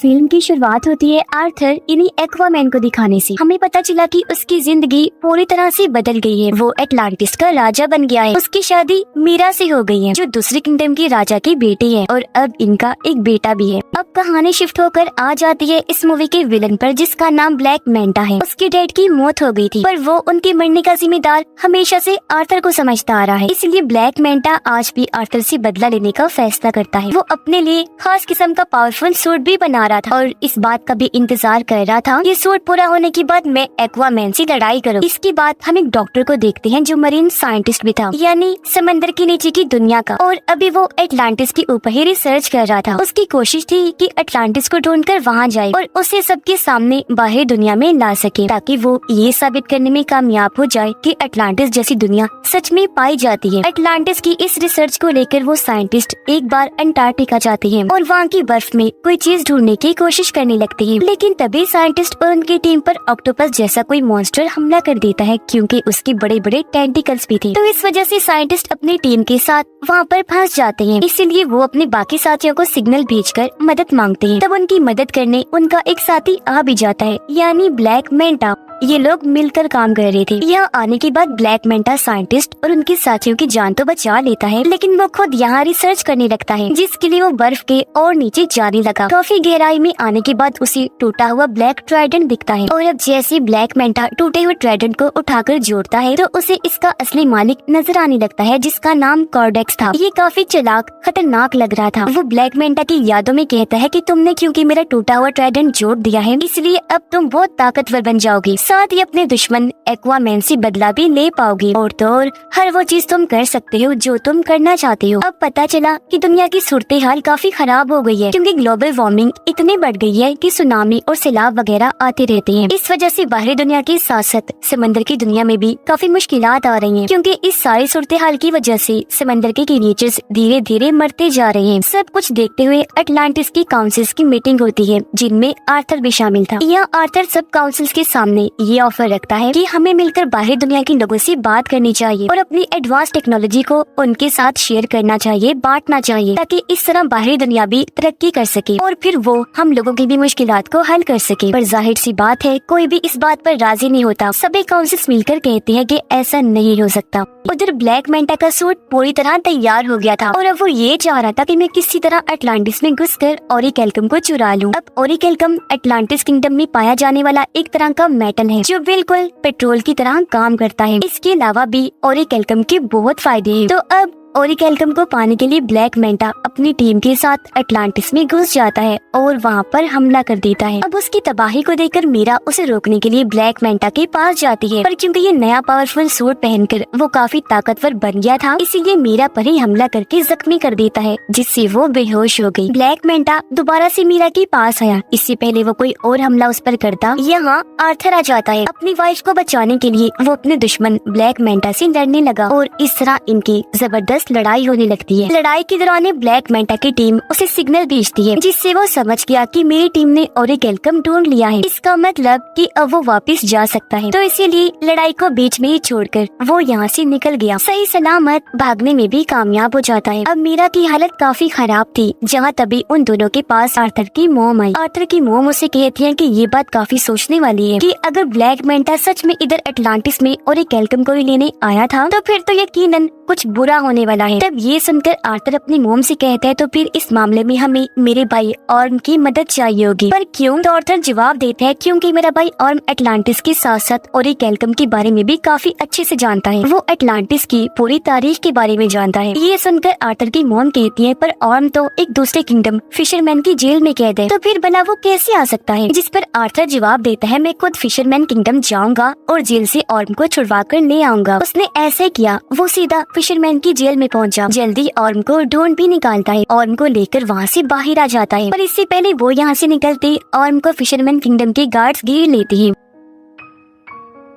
Film की शुरुआत होती है आर्थर यानी एक्वामैन को दिखाने से। हमें पता चला कि उसकी जिंदगी पूरी तरह से बदल गई है। वो एटलांटिस का राजा बन गया है। उसकी शादी मीरा से हो गई है जो दूसरे किंगडम की राजा की बेटी है और अब इनका एक बेटा भी है। अब कहानी शिफ्ट होकर आ जाती है इस मूवी के विलन पर जिसका नाम ब्लैक मैंटा है। उसके डैड की मौत हो गई थी पर वो उनके मरने का जिम्मेदार हमेशा से आर्थर को समझता आ रहा है। इसलिए ब्लैक मैंटा आज भी आर्थर से बदला लेने का फैसला करता है। वो अपने लिए खास किस्म का पावरफुल सूट भी बना रहा था और इस बात का भी इंतजार कर रहा था ये सूट पूरा होने के बाद मैं एक्वामैन से लड़ाई करूं। इसके बाद हम एक डॉक्टर को देखते हैं जो मरीन साइंटिस्ट भी था यानी समंदर के नीचे की दुनिया का, और अभी वो एटलांटिस के ऊपर ही रिसर्च कर रहा था। उसकी कोशिश थी कि एटलांटिस को ढूंढकर वहां जाए और उसे सबके सामने बाहर दुनिया में ला सके ताकि वो ये साबित करने में कामयाब हो जाए कि एटलांटिस जैसी दुनिया सच में पाई जाती है। एटलांटिस की इस रिसर्च को लेकर वो साइंटिस्ट एक बार अंटार्कटिका जाते हैं और वहाँ की बर्फ में कोई चीज ढूंढने की कोशिश करने लगती है। लेकिन तभी साइंटिस्ट और उनकी टीम पर ऑक्टोपस जैसा कोई मॉन्स्टर हमला कर देता है क्योंकि उसके बड़े बड़े टेंटिकल्स भी थे। तो इस वजह से साइंटिस्ट अपनी टीम के साथ वहाँ पर फंस जाते हैं। इसीलिए वो अपने बाकी साथियों को सिग्नल भेजकर मदद मांगते हैं। तब उनकी मदद करने उनका एक साथी आ भी जाता है यानी ब्लैक मैंटा। ये लोग मिलकर काम कर रहे थे। यहाँ आने के बाद ब्लैक मैंटा साइंटिस्ट और उनके साथियों की जान तो बचा लेता है लेकिन वो खुद यहाँ रिसर्च करने लगता है जिसके लिए वो बर्फ के और नीचे जाने लगा। काफी गहराई में आने के बाद उसे टूटा हुआ ब्लैक ट्राइडेंट दिखता है और अब जैसे ब्लैक मैंटा टूटे हुए ट्राइडेंट को उठाकर जोड़ता है तो उसे इसका असली मालिक नजर आने लगता है जिसका नाम कॉर्डेक्स था। ये काफी चालाक खतरनाक लग रहा था। वो ब्लैक मैंटा की यादों में कहता है कि तुमने क्योंकि मेरा टूटा हुआ ट्राइडेंट जोड़ दिया है इसलिए अब तुम बहुत ताकतवर बन जाओगी, साथ ही अपने दुश्मन एक्वामैन से बदला भी ले पाओगे और तो और हर वो चीज तुम कर सकते हो जो तुम करना चाहते हो। अब पता चला कि दुनिया की सूरत हाल काफी खराब हो गई है क्योंकि ग्लोबल वार्मिंग इतनी बढ़ गई है कि सुनामी और सैलाब वगैरह आते रहते हैं। इस वजह से बाहरी दुनिया के साथ साथ समंदर की दुनिया में भी काफी मुश्किलात आ रही हैं क्योंकि इस सारी सूरत हाल की वजह से समंदर के क्रिएचर्स धीरे धीरे मरते जा रहे हैं। सब कुछ देखते हुए एटलांटिस की काउंसिल्स की मीटिंग होती है जिनमें आर्थर भी शामिल था। यहाँ आर्थर सब काउंसिल्स के सामने ये ऑफर रखता है कि हमें मिलकर बाहरी दुनिया के लोगों से बात करनी चाहिए और अपनी एडवांस टेक्नोलॉजी को उनके साथ शेयर करना चाहिए, बांटना चाहिए ताकि इस तरह बाहरी दुनिया भी तरक्की कर सके और फिर वो हम लोगों की भी मुश्किलात को हल कर सके। पर जाहिर सी बात है कोई भी इस बात पर राजी नहीं होता। सभी काउंसिल्स मिलकर कहते हैं कि ऐसा नहीं हो सकता। उधर ब्लैक मैंटा का सूट पूरी तरह तैयार हो गया था और अब वो ये चाह रहा था कि मैं किसी तरह एटलांटिस में घुसकर ओरिकेल्कम को चुरा लूं। अब ओरिकेल्कम एटलांटिस किंगडम में पाया जाने वाला एक तरह का मेटल है जो बिल्कुल पेट्रोल की तरह काम करता है। इसके अलावा भी ओरिकेल्कम के बहुत फायदे हैं। तो अब ओरिकेल्कम को पाने के लिए ब्लैक मैंटा अपनी टीम के साथ एटलांटिस में घुस जाता है और वहाँ पर हमला कर देता है। अब उसकी तबाही को देखकर मीरा उसे रोकने के लिए ब्लैक मैंटा के पास जाती है पर क्योंकि ये नया पावरफुल सूट पहनकर वो काफी ताकतवर बन गया था इसीलिए मीरा पर ही हमला करके जख्मी कर देता है जिससे वो बेहोश हो गई। ब्लैक मैंटा दोबारा से मीरा के पास आया। इससे पहले वो कोई और हमला उस पर करता यहाँ आर्थर आ जाता है। अपनी वाइफ को बचाने के लिए वो अपने दुश्मन ब्लैक मैंटा से लड़ने लगा और इस तरह इनकी जबरदस्त लड़ाई होने लगती है। लड़ाई के दौरान ब्लैक मैंटा की टीम उसे सिग्नल भेजती है जिससे वो समझ गया कि मेरी टीम ने ओरिकेल्कम ढूंढ लिया है। इसका मतलब कि अब वो वापस जा सकता है। तो इसीलिए लड़ाई को बीच में ही छोड़कर वो यहाँ से निकल गया। सही सलामत भागने में भी कामयाब हो जाता है। अब मीरा की हालत काफी खराब थी जहाँ तभी उन दोनों के पास आर्थर की मोम आई। आर्थर की मोम उसे कहती है कि ये बात काफी सोचने वाली है कि अगर ब्लैक मैंटा सच में इधर एटलांटिस में ओरिकेल्कम को ही लेने आया था तो फिर तो यकीनन कुछ बुरा होने वाला है। तब ये सुनकर आर्थर अपनी मोम से कहता है तो फिर इस मामले में हमें मेरे भाई ऑर्म की मदद चाहिए होगी। पर क्यों? तो आर्थर जवाब देता है क्योंकि मेरा भाई ऑर्म एटलांटिस के साथ साथ ओरिकेल्कम के बारे में भी काफी अच्छे से जानता है। वो एटलांटिस की पूरी तारीख के बारे में जानता है। ये सुनकर आर्थर की मोम कहती है पर ऑर्म तो एक दूसरे किंगडम फिशरमैन की जेल में कैद है तो फिर भला वो कैसे आ सकता है? जिस पर आर्थर जवाब देता है मैं खुद फिशरमैन किंगडम जाऊंगा और जेल से ऑर्म को छुड़वा कर ले आऊंगा। उसने ऐसे किया। वो सीधा फिशरमैन की जेल में पहुंचा। जल्दी ऑर्म को ढूंढ भी निकालता है। ऑर्म को लेकर वहाँ से बाहर आ जाता है पर इससे पहले वो यहाँ से निकलते ऑर्म को फिशरमैन किंगडम के गार्ड्स घेर लेते हैं।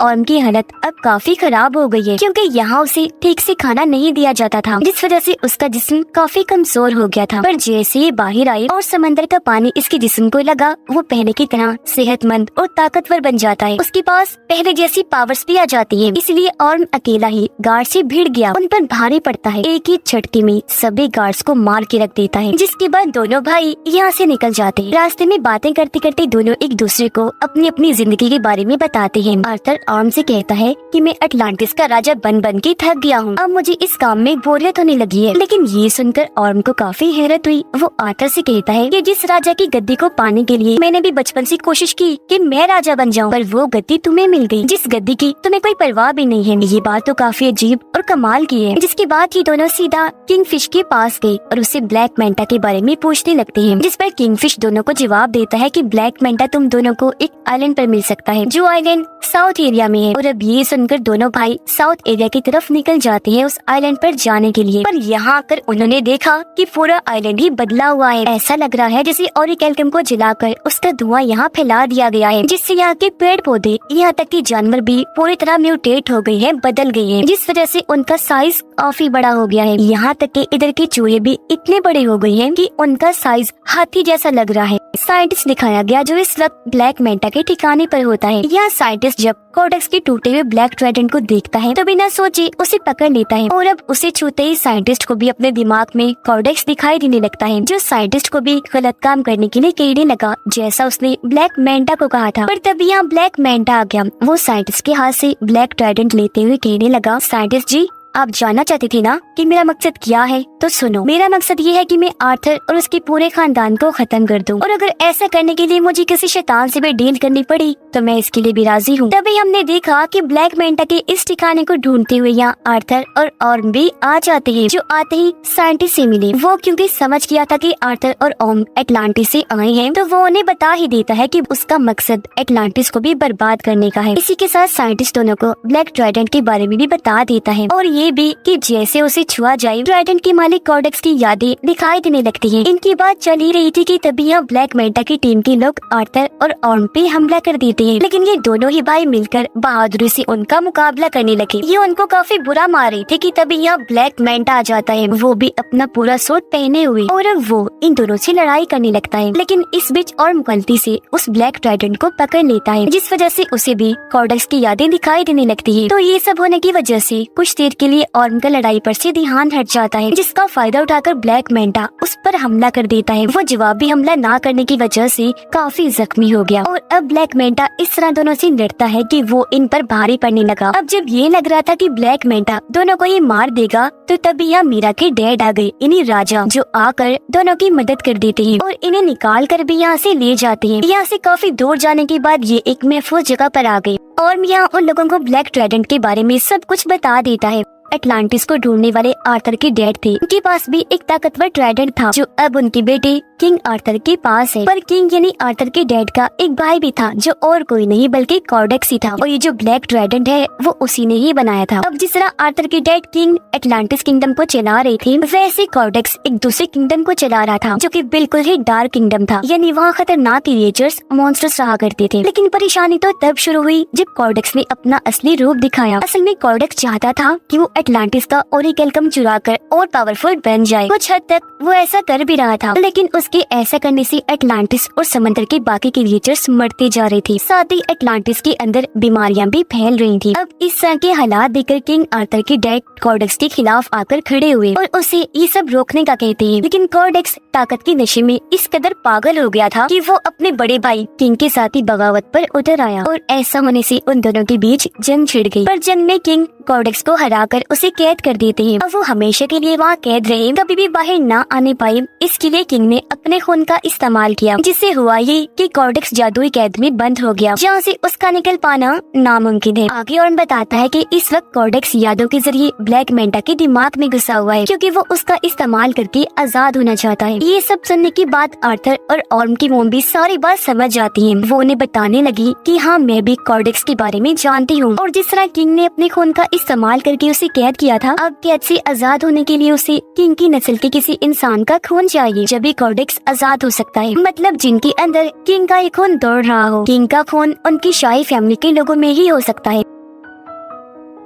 ऑर्म की हालत अब काफी खराब हो गई है, क्योंकि यहाँ उसे ठीक से खाना नहीं दिया जाता था, जिस वजह से उसका जिस्म काफी कमजोर हो गया था। पर जैसे ये बाहर आई और समंदर का पानी इसके जिस्म को लगा, वो पहले की तरह सेहतमंद और ताकतवर बन जाता है। उसके पास पहले जैसी पावर्स भी आ जाती है। इसलिए ऑर्म अकेला ही गार्ड से भिड़ गया, उन पर भारी पड़ता है। एक ही झटके में सभी गार्ड्स को मार के रख देता है, जिसके बाद दोनों भाई यहाँ से निकल जाते हैं। रास्ते में बातें करते करते दोनों एक दूसरे को अपनी अपनी जिंदगी के बारे में बताते हैं। आर्थर ऑर्म से कहता है कि मैं अटलांटिस का राजा बन बन के थक गया हूँ, अब मुझे इस काम में बोरियत होने लगी है। लेकिन ये सुनकर ऑर्म को काफी हैरत हुई। वो आर्थर से कहता है कि जिस राजा की गद्दी को पाने के लिए मैंने भी बचपन से कोशिश की कि मैं राजा बन जाऊं, पर वो गद्दी तुम्हें मिल गई, जिस गद्दी की तुम्हें कोई परवाह भी नहीं है। ये बात तो काफी अजीब और कमाल की है। जिसके बाद ये दोनों सीधा किंगफिश के पास गए और उससे ब्लैक मेंटा के बारे में पूछने लगते हैं, जिस पर किंगफिश दोनों को जवाब देता है कि ब्लैक मेंटा तुम दोनों को एक आइलैंड पर मिल सकता है, जो आइलैंड साउथ एरिया में है। और अब ये सुनकर दोनों भाई साउथ एरिया की तरफ निकल जाते हैं उस आइलैंड पर जाने के लिए। पर यहाँ आकर उन्होंने देखा कि पूरा आइलैंड ही बदला हुआ है। ऐसा लग रहा है जैसे ऑरिकेल्कम को जलाकर उसका धुआं यहाँ फैला दिया गया है, जिससे यहाँ के पेड़ पौधे यहाँ तक कि जानवर भी पूरी तरह म्यूटेट हो गए हैं, बदल गए हैं, जिस वजह से उनका साइज काफी बड़ा हो गया है। यहाँ तक कि इधर के चूहे भी इतने बड़े हो गए हैं कि उनका साइज हाथी जैसा लग रहा है। साइंटिस्ट दिखाया गया जो इस वक्त ब्लैक मेंटा के ठिकाने पर होता है। यहाँ साइंटिस्ट जब कोडेक्स के टूटे हुए ब्लैक ट्राइडेंट को देखता है तो बिना सोचे उसे पकड़ लेता है, और अब उसे छूते ही साइंटिस्ट को भी अपने दिमाग में कोडेक्स दिखाई देने लगता है, जो साइंटिस्ट को भी गलत काम करने के लिए कहने लगा, जैसा उसने ब्लैक मेंटा को कहा था। पर तभी यहाँ ब्लैक मेंटा आ गया। वो साइंटिस्ट के हाथ से ब्लैक ट्राइडेंट लेते हुए कहने लगा, साइंटिस्ट जी, आप जानना चाहती थी ना कि मेरा मकसद क्या है, तो सुनो। मेरा मकसद ये है कि मैं आर्थर और उसके पूरे खानदान को खत्म कर दूं, और अगर ऐसा करने के लिए मुझे किसी शैतान से भी डील करनी पड़ी तो मैं इसके लिए भी राजी हूँ। तभी हमने देखा कि ब्लैक मेंटा के इस ठिकाने को ढूंढते हुए यहाँ आर्थर और ऑर्म भी आ जाते हैं, जो आते ही साइंटिस्ट से मिले। वो क्योंकि समझ गया था कि आर्थर और ऑर्म एटलांटिस से आए हैं, तो वो उन्हें बता ही देता है कि उसका मकसद एटलांटिस को भी बर्बाद करने का है। इसी के साथ साइंटिस्ट दोनों को ब्लैक ट्राइडेंट के बारे में भी बता देता है, और ये भी कि जैसे उसे छुआ जाए ट्राइडेंट के मालिक कोडेक्स की यादें दिखाई देने लगती हैं। इनकी बात चल ही रही थी कि तभी यहाँ ब्लैक मेंटा की टीम के लोग आर्थर और ऑर्म पे हमला कर देते हैं, लेकिन ये दोनों ही भाई मिलकर बहादुरी से उनका मुकाबला करने लगे। ये उनको काफी बुरा मार रहे थे कि तभी यहाँ ब्लैक मेंटा आ जाता है, वो भी अपना पूरा सूट पहने हुए, और अब वो इन दोनों से लड़ाई करने लगता है। लेकिन इस बीच ऑर्म गलती से उस ब्लैक ट्राइडेंट को पकड़ लेता है, जिस वजह से उसे भी कोडेक्स की यादें दिखाई देने लगती है। तो ये सब होने की वजह से कुछ देर के लिए ऑर्म का लड़ाई पर से ध्यान हट जाता है, जिसका फायदा उठाकर ब्लैक मेंटा उस पर हमला कर देता है। वो जवाबी हमला ना करने की वजह से काफी जख्मी हो गया, और अब ब्लैक मेंटा इस तरह दोनों से लड़ता है कि वो इन पर भारी पड़ने लगा। अब जब ये लग रहा था कि ब्लैक मेंटा दोनों को ये मार देगा, तो तभी यहाँ मीरा के डैड आ गए, इन्हीं राजा, जो आकर दोनों की मदद कर देते हैं और इन्हें निकाल कर भी यहाँ से ले जाते हैं। यहाँ से काफी दूर जाने के बाद ये एक महफूज जगह पर आ गए, और यहाँ उन लोगों को ब्लैक ट्राइडेंट के बारे में सब कुछ बता देता है। एटलांटिस को ढूंढने वाले आर्थर के डैड थे, उनके पास भी एक ताकतवर ट्राइडेंट था, जो अब उनके बेटे किंग आर्थर के पास है। पर किंग यानी आर्थर के डैड का एक भाई भी था, जो और कोई नहीं बल्कि कोडेक्स ही था, और ये जो ब्लैक ट्राइडेंट है वो उसी ने ही बनाया था। अब जिस तरह आर्थर के डैड किंग एटलांटिस किंगडम को चला रहे थे, वैसे कोडेक्स एक दूसरे किंगडम को चला रहा था, जो कि बिल्कुल ही डार्क किंगडम था, यानी वहाँ खतरनाक क्रिएचर्स मॉन्स्टर्स रहा करते थे। लेकिन परेशानी तो तब शुरू हुई जब कोडेक्स ने अपना असली रूप दिखाया। असल में कोडेक्स चाहता था कि वो एटलांटिस का ओरिकेल्कम चुरा कर और पावरफुल बन जाए। कुछ हद तक वो ऐसा कर भी रहा था, लेकिन उसके ऐसा करने से एटलांटिस और समंदर के बाकी क्रिएचर्स मरते जा रहे थे। साथ ही एटलांटिस के अंदर बीमारियां भी फैल रही थी। अब इस तरह के हालात देखकर किंग आर्थर के डैड कोडेक्स के खिलाफ आकर खड़े हुए और उसे ये सब रोकने का कहते हैं। लेकिन कोडेक्स ताकत के नशे में इस कदर पागल हो गया था कि वो अपने बड़े भाई किंग के साथ ही बगावत पर उतर आया, और ऐसा होने से उन दोनों के बीच जंग छिड़ गई। पर जंग में किंग कोडेक्स को हराकर उसे कैद कर देते हैं। अब वो हमेशा के लिए वहाँ कैद रहे, कभी भी बाहर ना आने पाए। इसके लिए किंग ने अपने खून का इस्तेमाल किया, जिससे हुआ ये कि कोडेक्स जादुई कैद में बंद हो गया, जहाँ से उसका निकल पाना नामुमकिन है। आगे और बताता है कि इस वक्त कोडेक्स यादों के जरिए ब्लैक मेंटा के दिमाग में घुसा हुआ है, क्योंकि वो उसका इस्तेमाल करके आजाद होना चाहता है। ये सब सुनने के बाद आर्थर और ऑर्म की मोम भी सारी बात समझ जाती है। वो उन्हें बताने लगी कि हाँ, मैं भी कोडेक्स के बारे में जानती हूँ, और जिस तरह किंग ने अपने खून का इस्तेमाल करके उसे कैद किया था, अब कैद से आजाद होने के लिए उसे किंग की नस्ल के किसी इंसान का खून चाहिए, जब भी कॉर्डेक्स आजाद हो सकता है। मतलब जिनके अंदर किंग का एक खून दौड़ रहा हो। किंग का खून उनकी शाही फैमिली के लोगों में ही हो सकता है।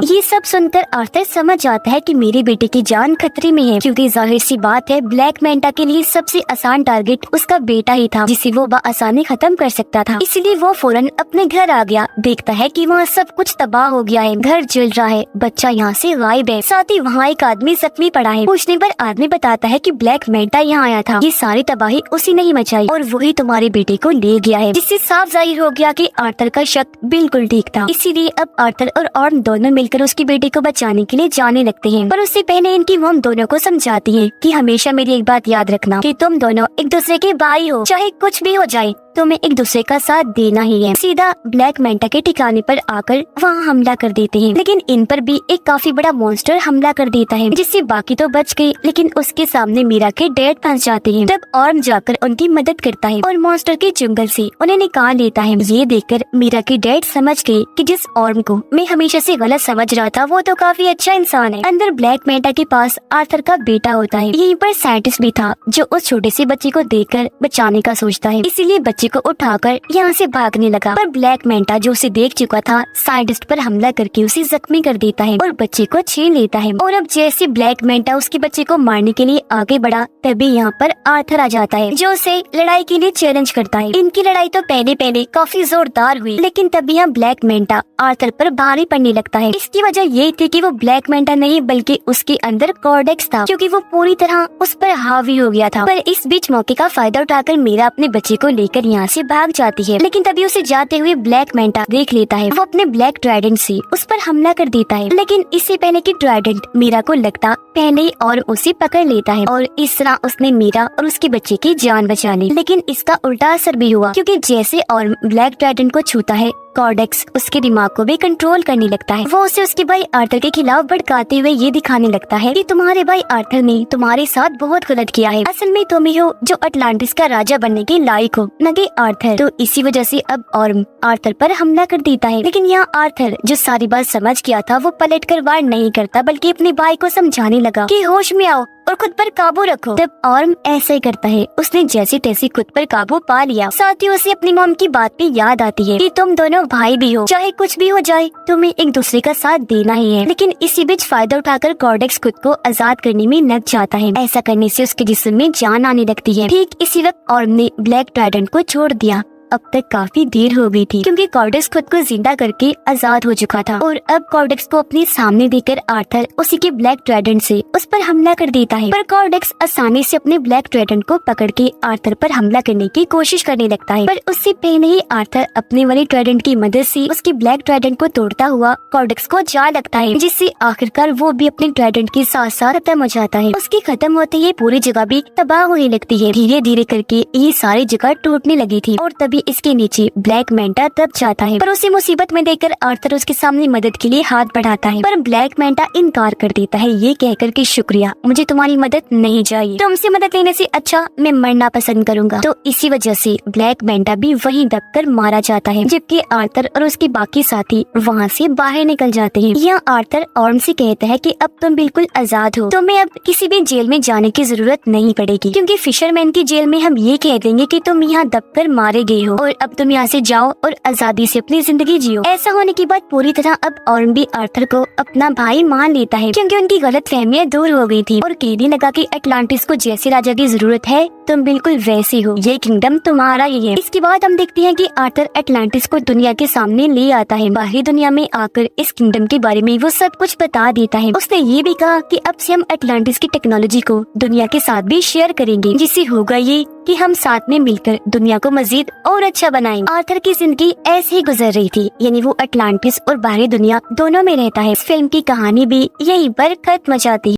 ये सब सुनकर आर्थर समझ जाता है कि मेरे बेटे की जान खतरे में है, क्योंकि जाहिर सी बात है ब्लैक मेंटा के लिए सबसे आसान टारगेट उसका बेटा ही था, जिसे वो आसानी खत्म कर सकता था। इसलिए वो फौरन अपने घर आ गया। देखता है कि वहाँ सब कुछ तबाह हो गया है, घर जल रहा है, बच्चा यहाँ से गायब है, साथ ही वहाँ एक आदमी जख्मी पड़ा है। पूछने पर आदमी बताता है कि ब्लैक मेंटा यहाँ आया था, ये सारी तबाही उसी ने ही मचाई और वही तुम्हारे बेटे को ले गया है, जिससे साफ जाहिर हो गया कि आर्थर का शक बिल्कुल ठीक था। इसीलिए अब आर्थर और ऑर्म दोनों मिलकर उसकी बेटी को बचाने के लिए जाने लगते हैं। पर उससे पहले इनकी मॉम दोनों को समझाती है कि हमेशा मेरी एक बात याद रखना कि तुम दोनों एक दूसरे के भाई हो, चाहे कुछ भी हो जाए तुम्हें एक दूसरे का साथ देना ही है। सीधा ब्लैक मेंटा के ठिकाने पर आकर वहाँ हमला कर देते हैं, लेकिन इन पर भी एक काफी बड़ा मॉन्स्टर हमला कर देता है, जिससे बाकी तो बच गए, लेकिन उसके सामने मीरा के डैड फंस जाते हैं। तब ऑर्म जाकर उनकी मदद करता है और मॉन्स्टर के जंगल से उन्हें निकाल लेता है। ये देखकर मीरा के डैड समझ गए कि जिस ऑर्म को मैं हमेशा से गलत समझ रहा था वो तो काफी अच्छा इंसान है। अंदर ब्लैक मेंटा के पास आर्थर का बेटा होता है। यहीं पर साइंटिस्ट भी था जो उस छोटे से बच्चे को देखकर बचाने का सोचता है, इसीलिए बच्चे को उठाकर यहाँ से भागने लगा। पर ब्लैक मेंटा जो उसे देख चुका था साइंटिस्ट पर हमला करके उसे जख्मी कर देता है और बच्चे को छीन लेता है। और अब जैसे ब्लैक मेंटा उसके बच्चे को मारने के लिए आगे बढ़ा, तभी यहाँ पर आर्थर आ जाता है जो उसे लड़ाई के लिए चैलेंज करता है। इनकी लड़ाई तो पहले काफी जोरदार हुई, लेकिन तभी यहाँ ब्लैक मेंटा आर्थर पर भारी पड़ने लगता है। इसकी वजह ये थी कि वो ब्लैक मेंटा नहीं बल्कि उसके अंदर कॉर्डेक्स था, क्योंकि वो पूरी तरह उस पर हावी हो गया था। पर इस बीच मौके का फायदा उठाकर मीरा अपने बच्चे को लेकर यहाँ से भाग जाती है, लेकिन तभी उसे जाते हुए ब्लैक मेंटा देख लेता है। वो अपने ब्लैक ट्राइडेंट से उस पर हमला कर देता है, लेकिन इससे पहले कि ट्राइडेंट मीरा को लगता पहले और उसे पकड़ लेता है और इस तरह उसने मीरा और उसके बच्चे की जान बचा ली। लेकिन इसका उल्टा असर भी हुआ, क्योंकि जैसे और ब्लैक ट्राइडेंट को छूता है कॉर्डेक्स उसके दिमाग को भी कंट्रोल करने लगता है। वो उसे उसके भाई आर्थर के खिलाफ भड़काते हुए ये दिखाने लगता है कि तुम्हारे भाई आर्थर ने तुम्हारे साथ बहुत गलत किया है, असल में तुम ही हो जो अटलांटिस का राजा बनने के लायक हो, न कि आर्थर। तो इसी वजह से अब ऑर्म आर्थर पर हमला कर देता है। लेकिन यहाँ आर्थर जो सारी बात समझ गया था वो पलटकर वार नहीं करता, बल्कि अपने भाई को समझाने लगा कि होश में आओ और खुद पर काबू रखो। तब ऑर्म ऐसा ही करता है, उसने जैसे तैसे खुद पर काबू पा लिया। साथ ही उसे अपनी मॉम की बात भी याद आती है कि तुम दोनों भाई भी हो, चाहे कुछ भी हो जाए तुम्हें एक दूसरे का साथ देना ही है। लेकिन इसी बीच फायदा उठाकर कॉर्डेक्स खुद को आजाद करने में लग जाता है। ऐसा करने से उसके जिस्म में जान आने लगती है। ठीक इसी वक्त ऑर्म ने ब्लैक ट्राइडेंट को छोड़ दिया। अब तक काफी देर हो गई थी, क्योंकि कॉर्डेक्स खुद को जिंदा करके आजाद हो चुका था। और अब कॉर्डेक्स को अपने सामने देकर आर्थर उसी के ब्लैक ट्राइडेंट से उस पर हमला कर देता है। पर कॉर्डेक्स आसानी से अपने ब्लैक ट्राइडेंट को पकड़ के आर्थर पर हमला करने की कोशिश करने लगता है। पर उससे पहले ही आर्थर अपने वाले ट्राइडेंट की मदद से उसके ब्लैक ट्राइडेंट को तोड़ता हुआ कॉर्डेक्स को जा लगता है, जिससे आखिरकार वो भी अपने ट्राइडेंट के साथ साथ खत्म हो जाता है। उसकी खत्म होते ही पूरी जगह भी तबाह होने लगती है। धीरे धीरे करके ये सारी जगह टूटने लगी थी और तभी इसके नीचे ब्लैक मेंटा दब जाता है। पर उसे मुसीबत में देखकर आर्थर उसके सामने मदद के लिए हाथ बढ़ाता है, पर ब्लैक मेंटा इनकार कर देता है, ये कहकर कि शुक्रिया, मुझे तुम्हारी मदद नहीं चाहिए, तुमसे मदद लेने से अच्छा मैं मरना पसंद करूंगा। तो इसी वजह से ब्लैक मेंटा भी वहीं दबकर मारा जाता है, जबकि आर्थर और उसके बाकी साथी वहाँ से बाहर निकल जाते हैं। यहाँ आर्थर ऑर्म से कहता है कि अब तुम बिल्कुल आजाद हो, तुम्हें अब किसी भी जेल में जाने की जरूरत नहीं पड़ेगी, क्योंकि फिशरमैन की जेल में हम ये कह देंगे कि तुम यहाँ दबकर मारे गए हो और अब तुम यहाँ से जाओ और आजादी से अपनी जिंदगी जियो। ऐसा होने के बाद पूरी तरह अब ऑर्म भी आर्थर को अपना भाई मान लेता है, क्योंकि उनकी गलत फहमियाँ दूर हो गई थी और कहने लगा कि अटलांटिस को जैसे राजा की जरूरत है तुम बिल्कुल वैसे हो, ये किंगडम तुम्हारा ही है। इसके बाद हम देखते हैं कि आर्थर अटलांटिस को दुनिया के सामने ले आता है। बाहरी दुनिया में आकर इस किंगडम के बारे में वो सब कुछ बता देता है। उसने ये भी कहा कि अब से हम अटलांटिस की टेक्नोलॉजी को दुनिया के साथ भी शेयर करेंगे, जिससे होगा ये कि हम साथ में मिलकर दुनिया को मजीद और अच्छा बनाएंगे। आर्थर की जिंदगी ऐसे ही गुजर रही थी, यानी वो अटलांटिस और बाहरी दुनिया दोनों में रहता है। इस फिल्म की कहानी भी यहीं पर खत्म हो जाती है।